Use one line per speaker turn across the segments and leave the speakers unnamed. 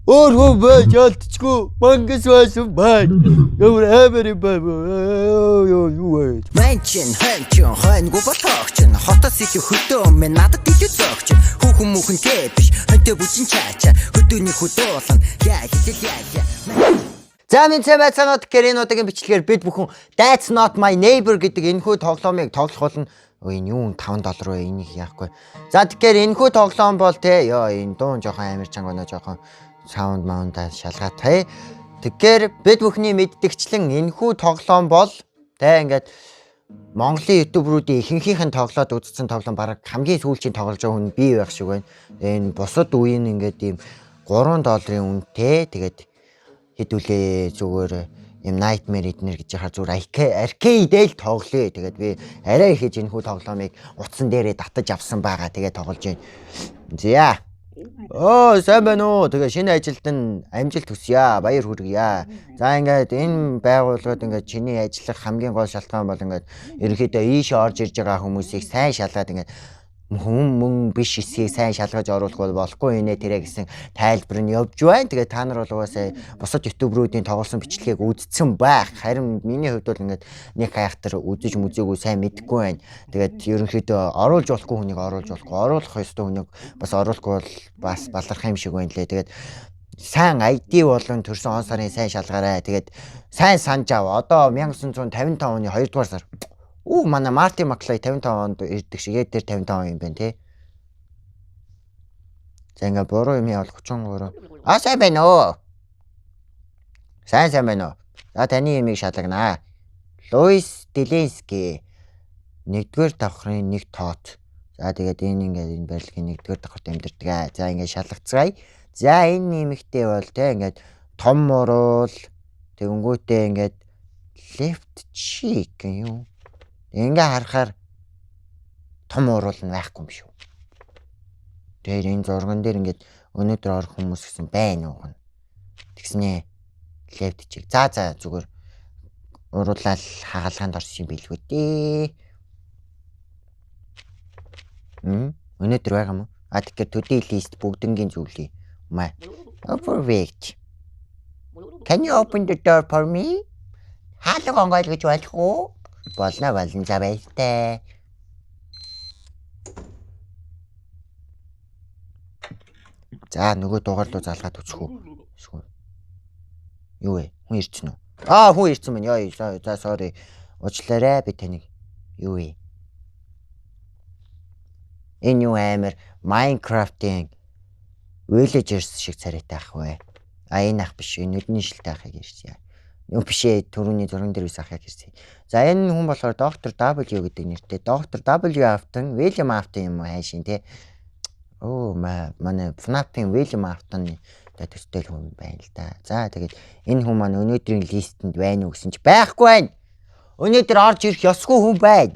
Өөр хүн байж ялтчгүй мангас байсан байна. Ямар амар юм бэ? Юу вэ?
Манчин хойнгу ботогч хотос их хөдөө минь надад илүү зогч хүүхэн мөхөн биш хөнтө бүчин чаача хөдөөний хөдөөлөн яа.
За минь цэмэцэнот гэрэнуудын бичлэгээр бид бүхэн That's Not My Neighbor гэдэг энэхүү тоглоомыг тоглох болно. Энэ юу $5 вэ? Энийг яахгүй. За тэгэхээр энэхүү тоглоом бол энэ дуун жоохон амар чангана жоохон саунд маунда шалгаатай. Тэгэхээр бид бүхний мэддэгчлэн энэхүү тоглоом бол ингээд Монголын ютуберуудын ихэнхийнх нь тоглоод үзсэн тоглоом бараг хамгийн сүүлчийн тоглож байгаа хүн би байх шиг байна. Энэ бусад үеийн ингээд ийм $3 үнэтэй тэгээд хэдүүлээ зүгээр юм Nightmare эднэр гэж яхаа зүгээр arcade-эл тоглоё. Тэгээд би арай их энэхүү тоглоомыг утсан дээрээ татаж авсан байгаа. Тэгээд тоглож байна. За. Сайн байна уу? Тэгээ шинэ ажилд нь амжилт хүсье. Баяр хүргье. За ингээд энэ байгууллагад ингээд чиний ажиллах хамгийн гол шалтгаан бол ингээд ерөнхийдөө ийш орж ирж байгаа хүмүүсийг сайн шалгаад ингээд хүн биш эсхийг сайн шалгаж оруулах бол болохгүй нэ тэрэ гэсэн тайлбар нь явж байна. Тэгээ та нар бол угаасаа бусад ютуберуудын тоглосон бичлэгийг үзсэн байх. Харин миний хувьд бол ингээд нэг хайхтар үзэж мүзээгүй сайн мэдэхгүй байна. Тэгээд ерөнхийдөө оруулж болохгүй хүнийг оруулж болохгүй, оруулах ёстой хүнийг бас оруулахгүй бол бас баларх юм шиг байна лээ. Тэгээд сайн ID болон төрсөн он сарын сайн шалгаарай. Тэгээд сайн санаж ав. Одоо 1955 оны 2 дугаар сар. Манай Marty McFly 55 онд ирдэг шиг яг дээр 55 он юм байна тий. За ингээ буруу юм яавал 33. Сайн байна уу? Сайн байна уу? За таны юмыг шалгана. Луис Делински 1-р давхрын 1 тоот. За тэгээд энэ ингээ энэ барилгын 1-р давхарт амьдардаг. За ингээ шалгацгаая. За энэ нэмэгтэй бол тий ингээд том уруул тэгэнгүүтээ ингээд left cheek юу? Ингээ харахаар том уруул нь байхгүй юм шүү. Тэр энэ зурган дээр ингээд өнөөдөр орох хүмүүс гэсэн байна уу? Тэгснээ left cheek. За зүгээр уруулаад хагалгаанд орсон юм билгүй дээ. Өнөөдөр байгаа юм уу? Тэгэхээр today list бүгднгийн зүйлээ. Perfect. Can you open the door for me? Хаалга онгойл гэж болох уу? Болно за баяртай. За нөгөө дугаар руу залгаад үцэх үү? Юу вэ? Хүн ирсэн үү? Хүн ирсэн байна. За sorry. Уучлаарай би таныг. Юу вэ? Энэ юу амар Minecraft-ийн Villagers шиг царайтай ах вэ? Энэ ах биш. Энэ нүдний шилтэй ахыг ирсэн. Юу бишээ түрүүний зурган дээр үсэх ахыг ирсэн. За энэ хүн болохоор Dr. W гэдэг нэртэй. Dr. W Afton, William Afton юм уу хайшин тий. Манай FNAF-ийн William Afton төстэй хүн байна л да. За тэгээд энэ хүн маань өнөөдрийн листэнд байна уу гэсэн чи байхгүй байна. Өнөөдөр орж ирэх ёсгүй хүн байна.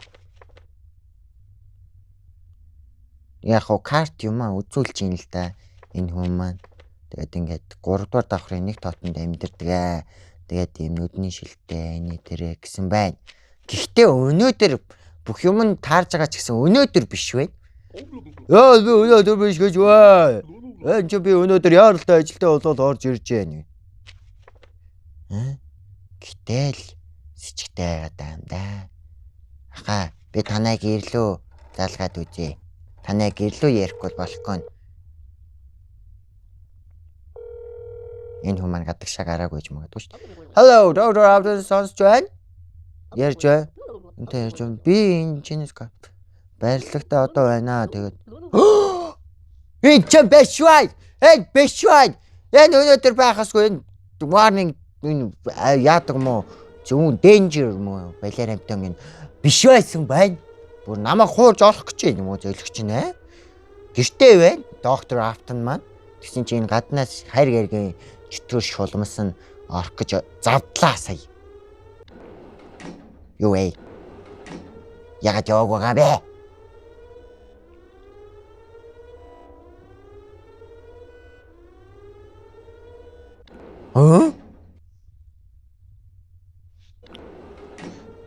Яг хоо карт юм үзүүлж ийн л да. Энэ хүн маань тэгээд ингээд 3 дугаар давхрын 1 тоотонд амьдардаг. Тэгээд ийм нүдний шилтэй энэ тэрэ гэсэн байна. Гэхдээ өнөөдөр бүх юм нь таарж байгаа ч гэсэн өнөөдөр биш вэ? Би өнөөдөр биш гэж бай. Би өнөөдөр яаралтай ажилдаа болоод орж ирж байна. Гэтэл сэжигтэй байгаа юм да. Би танайг ирлөө залгаад үзье. Танайг ирлөө ярихгүй болохгүй. Энэ хүмүүс гадагшаа гараагүй ч магадгүй шүү дээ. Hello, Dr. Afton сонсож байна? Ярьж байна. Энтэй ярьж байна. Би энэ чинээс байрлагтай одоо байна. Тэгээд энэ ч биш бай. Энэ өнөөдөр байхасгүй энэ warning энэ яадаг юм уу? Зөвхөн danger юм уу? Балер амтан энэ биш байсан байна. Бүр намайг хуурж орох гэж юм уу зөөлөгч нэ? Гэртээ байна. Dr. Afton маань. Тэгсэн чинь гаднаас хайр гэргийн чөтгөр шулмас нь орох гэж завдлаа сая. Юу вэ? Ягаад яваагүй байгаа бэ?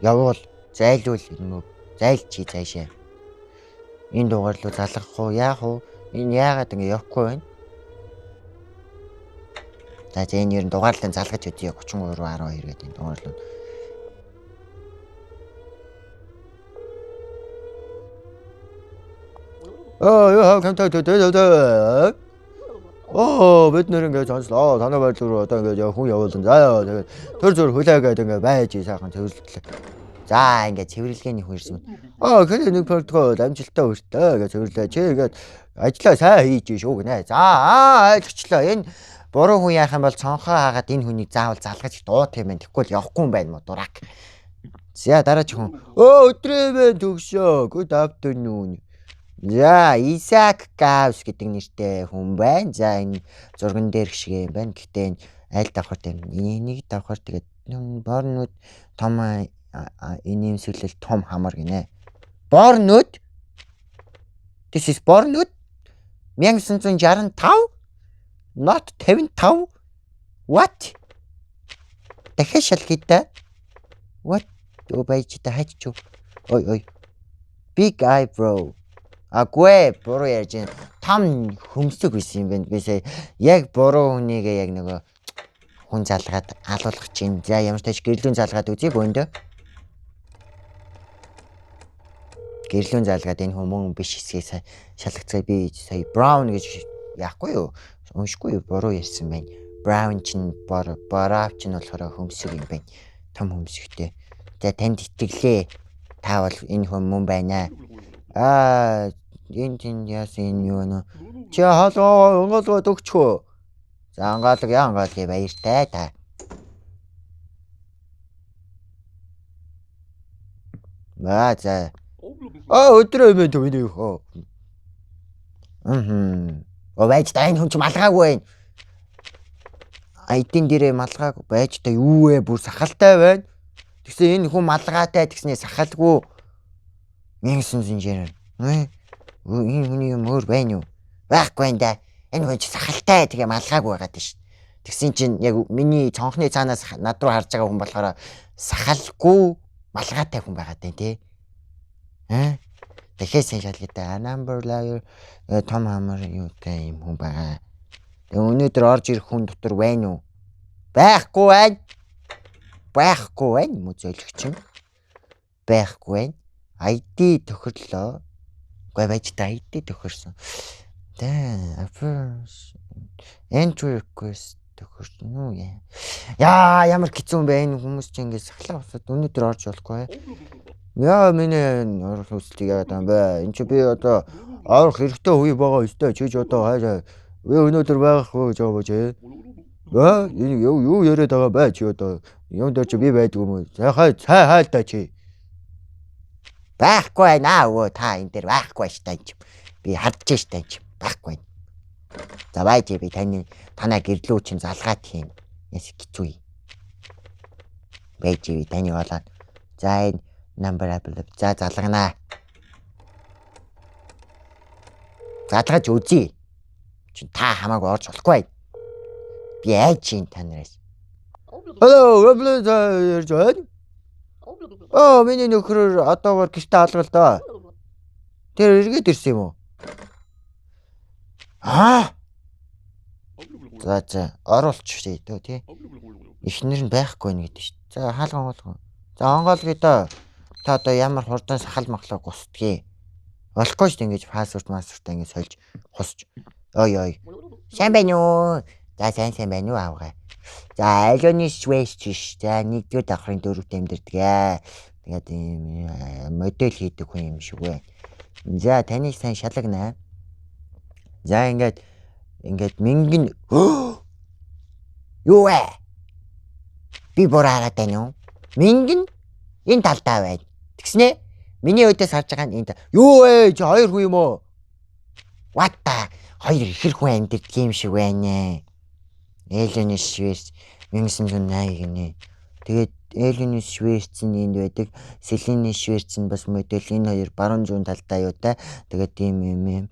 Явуул зайлуул юм уу? Зайлчи цаашаа. Энэ дугаар руу залгах уу? Яах уу? Энэ яагаад ингэ явахгүй байна? За энэ ер нь дугаарлан залгаж өдөө 33 12 гэдэг энэ дугаарлууд. Яа контакт өдөө. Бид нэр ингээд сонслоо. Танай байдлаар одоо ингээд хүн явуулсан. За яа тэгээд төр зөр хүлээгээд ингээд байж сайхан цэвэрлэлээ. За ингээд цэвэрлэгээний хүн ирсэн. Гэхэд нэг протокол амжилттай өртөө гэж цэвэрлээ. Чи ингээд ажлаа сайн хийж шүү гинэ. За ойлгочлоо. Энэ буруу хүн яах юм бол цонхоо хаагаад энэ хүнийг заавал залгаж дуут юм байна. Тэгэхгүй л явахгүй юм байна мó дурак. За дараач хүн. Өдрөө мэн төгшөө. Good afternoon. За Исаак Гавс гэдэг нэртэй хүн байна. За энэ зурган дээр шиг юм байна. Гэхдээ энэ аль давхар тийм энийг давхар тэгээд борнууд том инээмсэглэл том хамар гинэ. Борнууд. This is борнууд 1965 not 55. What? Дахиад шалгийдаа. What? Байж та хайчгүй. Ой. Big eyebrow. Гүй буруу ярьж байна. Том хөмсөг байсан юм байна. Бисээ яг буруу хүнийгээ яг нөгөө хүн залгаад алуулгах чинь. За ямар ч тач гэрлүүн залгаад үзье бөөндөө. Гэрлүүн залгаад энэ хүмүүн биш хэсгээ шалгацгаа би сая brown гэж яахгүй юу? Уншихгүй юу? Буруу ярьсан байна. Brown чинь бороо чинь болохоор хөмсөг юм байна. Том хөмсөгтэй. За танд итгэлээ. Та бол энэ хүмүүн байна. Энэ яасан юу нэ? Чи халуу онголгоо төгчхөө. За ангаалга баяртай та. За. Өдрөө юм төв хөө. Байж та энэ хүн ч малгаагүй байна. Айдын дээрээ малгаагүй байж та юу вэ? Бүр сахалтай байна. Тэгсэн энэ хүн малгаатай тэгснээ сахалгүй. 1900 энэ хүний юм өөр байна уу? Байхгүй энэ да. Энэ хүн ч сахалтай тэгээ малгаагүй байгаад байна шүү. Тэгсэн чинь яг миний цонхны цаанаас над руу харж байгаа хүн болохоор сахалгүй малгаатай хүн байгаад байна тий. Дахиад сайн шалгаатай number layer том хамар юутай юм хүн байгаа. Тэгээ өнөөдөр орж ирэх хүн дотор байна уу? Байхгүй байна. Байхгүй байна мө зөөлөгч юм. Байхгүй байна. ID тохирлоо. Гүй байж та ID тохирсон. Entry request тохирсон уу яа ямар хэцүү юм бэ энэ хүмүүс чинь ингэ сахлаа усад өнөөдөр орж болохгүй. Яа миний орох хүсэлтийг яагаад юм бэ? Энд чи би одоо орох хэрэгтэй үе байгаа өстой чиж одоо хайраа өнөөдөр байхгүй гэж байгаа чи. Энэ юу яриад байгаа бай чи одоо юм дээр чи би байдгүй юм уу? Цай хайлтаа чи. Байхгүй байна өө та энэ дээр байхгүй штэ юм. Би хардж штэ юм. Байхгүй. За байж би танаа гэрлүү чинь залгаад хийн. Яс хэцүү. Байж би таны болоод. За энэ number apple. За залгана. Залгаж үзье. Чи та хамаагүй орж болохгүй. Би айж чинь танараас. Hello, apple ярьж байна. Миний нөхрөөр одоогоор гэртээ алгал доо. Тэр эргээд ирсэн юм уу? За оруулчих дөө тий. Эхнэр нь байхгүй нэг гэдэг шүү. За хаалган онгоолгоо. За онгоолгоо доо. Та одоо ямар хурдан сахал махлаа гусдгийг. Болохгүй шүү ингэж пассворд массвертаа ингэ сольж хусч. Ой. Сайн байна уу? За сайн байна уу аавгаа. За айлоны свэш ш. За нэгдүгээр давхрын дөрөвт амьдэрдэг. Тэгээд модель хийдэг хүн юм шиг вэ. За таныг сайн шалгана. За ингээд мингэн юу вэ? Би бураараад байна уу? Мингэн энэ талдаа байна. Тэгснэ миний өдөөс харж байгаа нь энэ юу вэ? Чи хоёр хүн юм уу? What та хоёр ихэр хүн амьдэрдэг юм шиг байна. Элэний Швейц 1980 гинэ. Тэгээд Элэний Швейц нь энд байдаг. Селений Швейц нь бас модель энэ хоёр баруун зүүн талдаа юу та. Тэгээд тийм юм.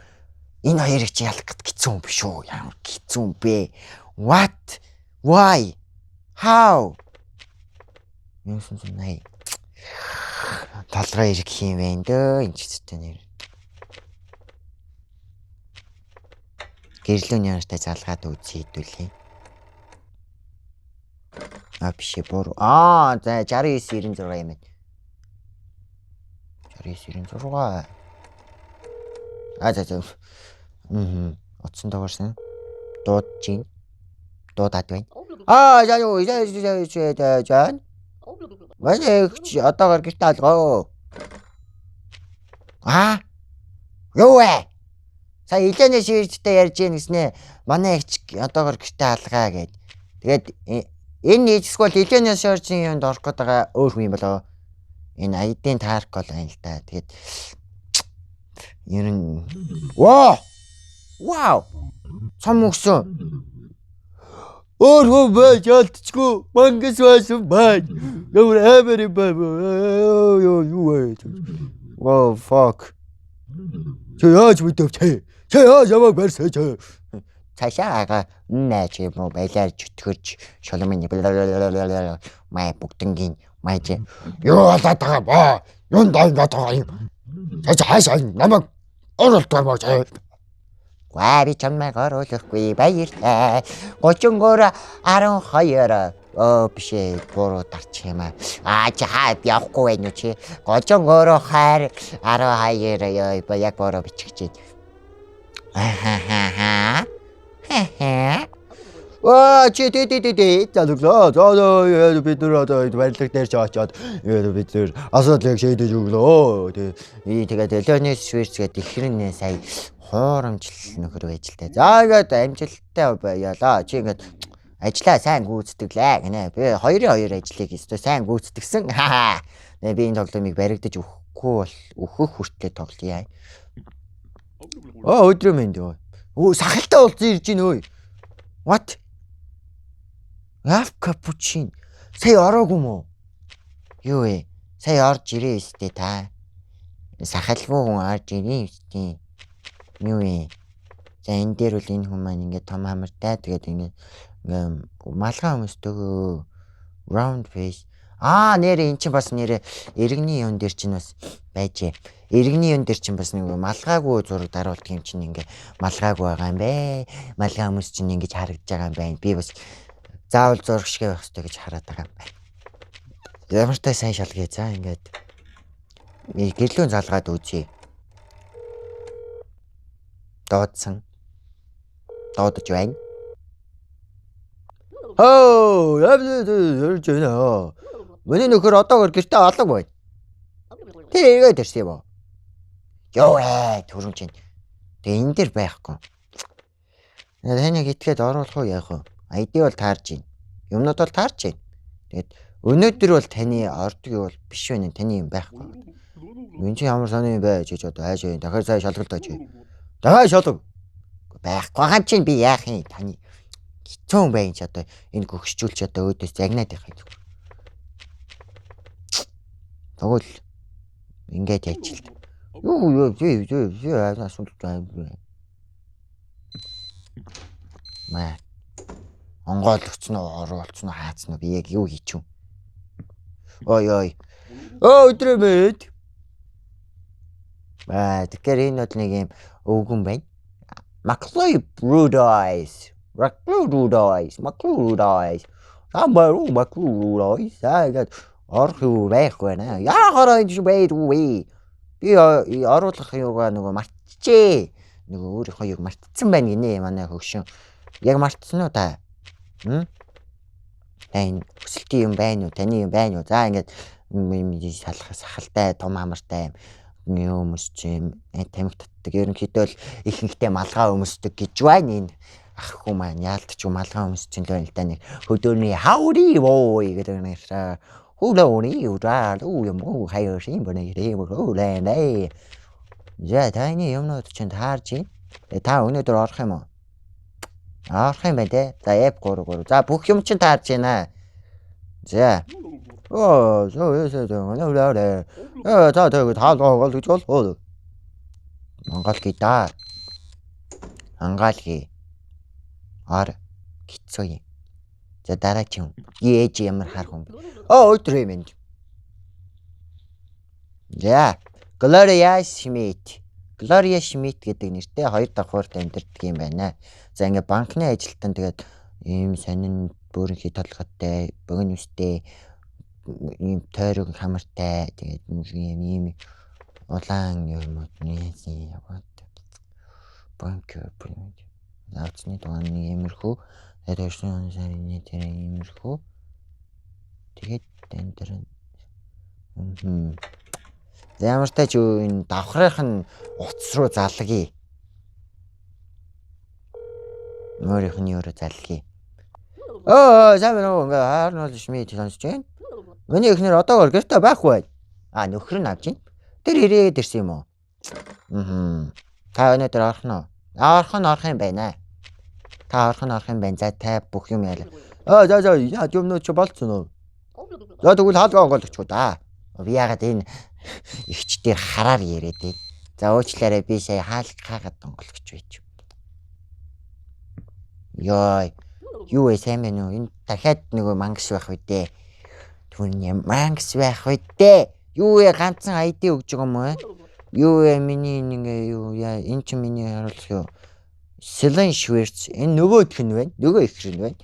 Энэ хоёрыг чи ялах гэд хэцүү юм биш үү? Ямар хэцүү юм бэ? What? Why? How? 1980. Талгай ирэх юм байна дөө. Энд ч зүтэй нэр. Гэрлүүний нартай залгаад үзье хэдүүлээ. биш буруу. Аа за 6996 юм байна. 6996. За. Утсан доогорсон. Дуудаж дуудаад байна. За юу жан. Манай одоогор гэртээ алгоо. Юу вэ? Сая илэнэ ширжтэй ярьж ийн гэснэ. Манай их одоогор гэртээ алгаа гэд. Тэгээд энэ нийцсгөл илэнэ ширжийн юунд орох гээд байгаа өөр хүн юм болоо. Энэ айдын таарк бол байна л да. Тэгээд ер нь вау. Цом өгсөн. Өөр хөө байж алдчихгүй. Мангас байсан бай. Өөр амир бай. Юу вэ? Wow, fuck. Чи яаж мэдв чи? Чи яаж яваг барьсаа чи? Цаашаага наач юм уу байлаар зүтгэж шоломын май бүгднгийн май чи. Юу болоод байгаа баа? Юунд дайгаад байгаа юм? Цаашаа намайг оролдоо маа чи. Би чамайг оруулахгүй баярлаа. 33 12 биш ээ буруу дарч юм аа. Жаа явахгүй байх уу чи? 33 хайр 12 яг буруу бичих чинь. Чи залглаа. За бид нар одоо барилга дээр ч очоод бид нар асуудлыг шийдэж өглөө. Тэгээд Элонес Швейц гэдэг ихрэн сая хуурамжлал нөхөр байж л та. За ингээд амжилттай баялаа. Чи ингээд ажлаа сайн гүйцэтгэлээ гинэ. Би 2-2 ажлыг өстой сайн гүйцэтгсэн. Би энэ тоглоомыг баригдаж өөхөх хүртлээр тоглоё. Өдрөө мэнд. Сахалтай уулзсан ирж гин өө. What? Капучино. Сая ороогүй мó? Юу вэ? Сая орж ирээ өстэй та. Сахалгүй хүн орж ирээ өстэй. Юу вэ? За энэ дээр бол энэ хүн маань ингээд том хамартай тэгээд ингээд малгай хүмүүстэйгөө round face. Нэрээ эн чинь бас нэрээ иргэний юун дээр чинь бас байжээ. Иргэний юун дээр чинь бас нэг малгайгүй зураг даруулдаг юм чинь ингээ малгайгүй байгаа юм бэ. Малгай хүмүүс чинь ингэж харагдаж байгаа юм байна. Би бас заавал зураг шиг байх хэрэгтэй гэж хараад байгаа юм байна. Ямар ч сайн шалгая. За ингээд гэрлүүн залгаад үзье. Дуудаж байна. Явж байна. Миний нөхөр одоогор гэртээ алга байна. Тэр ирээд ирсэн юм уу? Юу вэ? Түрүүн чинь. Тэгээ энэ дэр байхгүй. Таныг итгээд оруулах уу яах вэ? ID бол таарж байна. Юмнууд бол таарж байна. Тэгээд өнөөдөр бол таны ордог юу бол биш байна. Таны юм байхгүй. Энд чинь ямар сони юм бэ гэж одоо хайж байна. Дахиад сая шалгалтаач. Дахиад шалгав. Байхгүй хам чинь би яах юм таны хэцүү байх ч одоо энэ гөгшчүүлч одоо өөдөөс загнаад байх юм. Тэгвэл ингээд яачих л. Юу асуулт байна. Маа. Онгойлгоцсон уу, оруулсан уу, хаацсан уу би яг юу хийчих вэ? Ой. Өдрөө мэд. Тэгэхээр энэ бол нэг юм өвгөн байна. McLeod Brewdise. Тэгээд орох юу байхгүй наа. Яагаад энэ байдгүй? Би оруулах юугаа нөгөө мартчихээ. Нөгөө өөрийнхөө юг мартцсан байна гинэ манай хөгшин. Яг мартсан уу та? Энэ хүсэлтийн юм байна уу? Таны юм байна уу? За ингээд сахалтай, том хамартай юм хүмүүс тамхи татдаг. Ерөнхийдөө л ихэнхдээ малгай өмсдөг гэж байна энэ ах хүн маань яалтч юм малгай өмсч л байна л да нэг хөдөөний хаури бой гэдэг нэрээ хулооны удаа юм уу хаяа шин бэнэ хулaanаа. За таны юмнууд чинь таарч байна. Та өнөөдөр орох юм уу? Орох юм байна те. За F33. За бүх юм чинь таарч байна. За. Монгол гитар. Ангаалги. Кицой. За дараагийн ээж ямар хар хүн. Өдрөө юм. За. Gloria Schmidt. Gloria Schmidt гэдэг нэртэй хоёр давхурд амьдардаг юм байна. За ингээ банкны ажилтан тэгээд ийм сонин Бүрэнхий толгойтой, богино үстэй, ийм тойрог хамартай, тэгээд ийм улаан юм нээсэн яваад. Банкер бүрэн. Наацны дугааны иймэрхүү. Тэгээд өршин сарын тэр иймэрхүү. Тэгээд энэ ямар тач энэ давхрынх нь утас руу залгий. Өөрийнх нь өөрөө залгий. Сайн байна уу? Ингээ хаарнууд шмид сонсож байна. Миний эхнэр одоогор гэртээ байхгүй. Нөхөр нь авч ийн. Тэр ирээд ирсэн юм уу? Та өнөөдөр орох нь уу? Орох юм байна. Та орох юм байна. За та бүх юм яа. За яа юмнууд ч болцсон уу? За тэгвэл хаалгаа онгойлгоч да. Би яагаад энэ ихч дээр хараар яриад байна. За уучлаарай би сая хаалгаагаад онгойлгоч байж. Ёй. Юу вэ сайн байна уу? Энэ дахиад нөгөө мангас байх үедээ. Түүний мангас байх үедээ. Юу вэ ганцхан ID өгж байгаа юм уу? Юу вэ миний ингээ юу яа энэ ч миний харуулах юу? Селен Швэрц энэ нөгөөх нь байна. Нөгөө ихэр нь байна.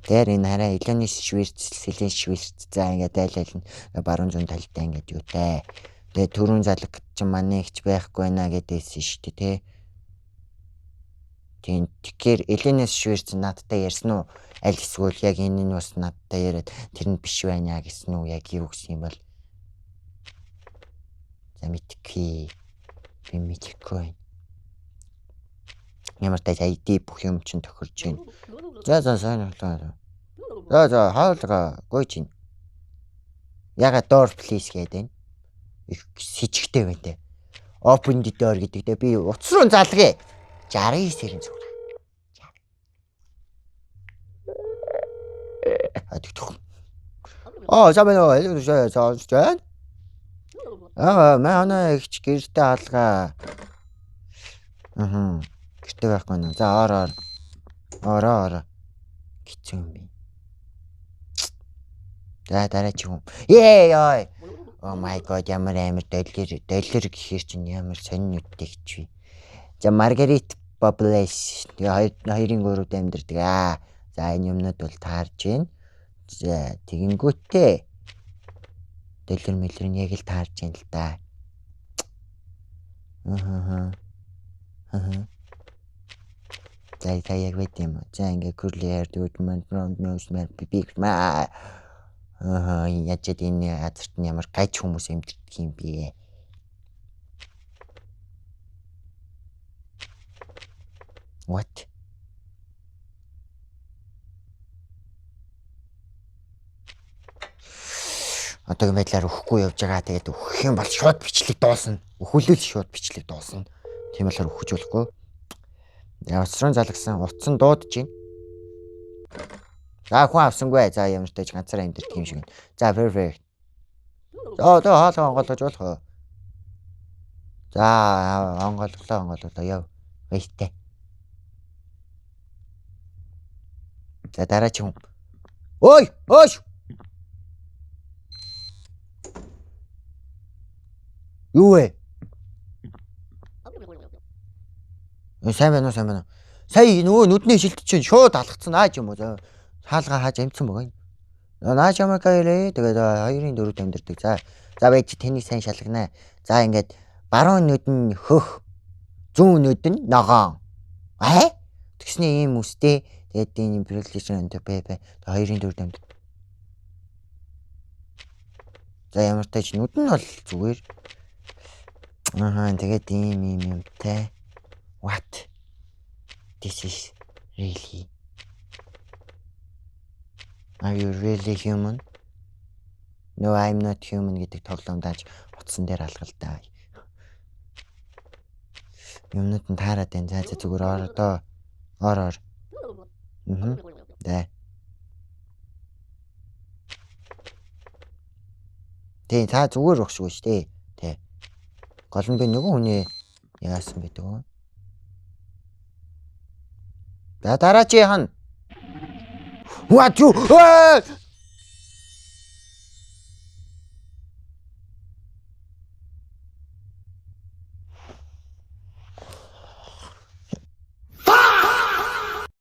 Тэр энэ хараа Илоны Швэрц, Селен Швэрц за ингээ дайлал нь баруун зүүн талтай ингээ юутай. Тэгээ түрүүн залг ч манай ихч байхгүй байна гэдээсэн шүү дээ, тэ. Тэгэхээр Эленес Швэрц надтай ярьсан уу? Аль эсвэл яг энэ нь бас надтай яриад тэр нь биш байна гэсэн үү? Яг юу гэсэн юм бол? За мэдгүй. Би мэдгүй. Ямар тач ID бүх юм чинь тохирж байна. За сайн болоо. За хаалга гойч ин. Яга door please гэдэг. Их сэжигтэй байна те. Open the door гэдэгтэй би утас руу залгая. 69-ийн зүг. Забано сонсож байна. Манай ихч гэртээ хаалгаа. Гэртээ байхгүй нэ. За ороо. Хэцүү юм би. За дараа чи юм. Ёй. Oh my god ямар амар доллар гэхэр чинь ямар сонин нүдтэй хичвэ. За Маргарит Баблэс хоёрын гурав дамжирдаг. За энэ юмнууд бол таарж байна. За тэгэнгүүтээ доллар мэлэр нь яг л таарж байна л да. За яг байт юм. За ингээ curly hair dude man round nose man big man. Ячаад энэ газарт нь ямар гаж хүмүүс амьдэрдэг юм бэ? What? Одоогийн байдлаар өхгүй явж байгаа. Тэгээд өөх юм бол шууд бичлэг дуусна. Өхүүлэл шууд бичлэг дуусна. Тийм болохоор өөхөж болохгүй. Уцрын залгсан утсан дуудаж байна. За хүн авсангүй. За ямар ч тач ганцаараа амьдэрдэг юм шиг. За perfect. За хаалга онгойлгож болох уу? За онгойлглоо яв. Баяртай. За дараа чи хүн. Ой! Юу вэ? Сайн байна уу? Сая нөгөө нүдний шилт чинь шууд алгацсан юм уу? Хаалга хааж амтсан байгаа юм. Нааш ямака ирээ. Тэгээд 2-4 дамжирдаг. За байж тэний сайн шалгана. За ингээд баруун нүд нь хөх. Зүүн нүд нь ногоон. Тэгснэ ийм үстэй. Тэгээд энэ импликашн энэ бэ. 2-4 дамжирдаг. За ямар тач нүд нь бол зүгээр. Тэгээд ийм юмтай. What? This is really. Are you really human? No, I'm not human гэдэг тоглоомдаач утсан дээр алгалдаа. Юмнууд нь таарад байна. За зүгээр ор. Дэ. Тэ та зүгээр өгшгүй шүү дээ. Тэ. Гол нь би нөгөө хүний яасан гэдэг. За дараа чи хана. What you?